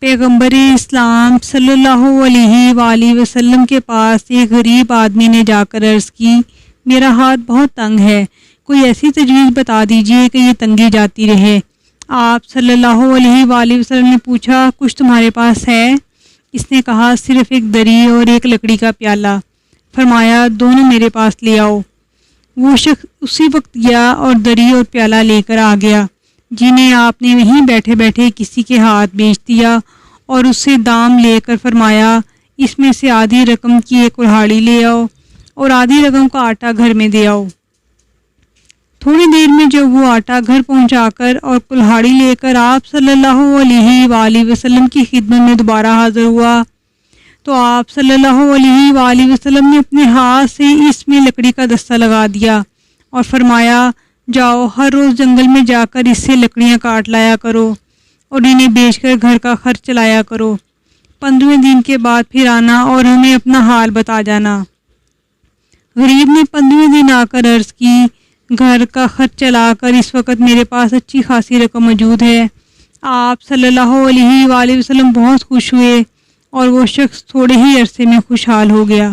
پیغمبر اسلام صلی اللہ علیہ وآلہ وسلم کے پاس ایک غریب آدمی نے جا کر عرض کی، میرا ہاتھ بہت تنگ ہے، کوئی ایسی تجویز بتا دیجئے کہ یہ تنگی جاتی رہے۔ آپ صلی اللہ علیہ وآلہ وسلم نے پوچھا، کچھ تمہارے پاس ہے؟ اس نے کہا، صرف ایک دری اور ایک لکڑی کا پیالہ۔ فرمایا، دونوں میرے پاس لے آؤ۔ وہ شخص اسی وقت گیا اور دری اور پیالہ لے کر آ گیا، جنہیں آپ نے وہیں بیٹھے بیٹھے کسی کے ہاتھ بیچ دیا اور اس سے دام لے کر فرمایا، اس میں سے آدھی رقم کی ایک کلہاڑی لے آؤ اور آدھی رقم کا آٹا گھر میں دے آؤ۔ تھوڑی دیر میں جب وہ آٹا گھر پہنچا کر اور کلہاڑی لے کر آپ صلی اللہ علیہ وآلہ وسلم کی خدمت میں دوبارہ حاضر ہوا تو آپ صلی اللہ علیہ وآلہ وسلم نے اپنے ہاتھ سے اس میں لکڑی کا دستہ لگا دیا اور فرمایا، جاؤ ہر روز جنگل میں جا کر اس سے لکڑیاں کاٹ لایا کرو اور انہیں بیچ کر گھر کا خرچ چلایا کرو۔ 15ویں دن کے بعد پھر آنا اور ہمیں اپنا حال بتا جانا۔ غریب نے 15ویں دن آ کر عرض کی، گھر کا خرچ چلا کر اس وقت میرے پاس اچھی خاصی رقم موجود ہے۔ آپ صلی اللہ علیہ وآلہ وسلم بہت خوش ہوئے اور وہ شخص تھوڑے ہی عرصے میں خوشحال ہو گیا۔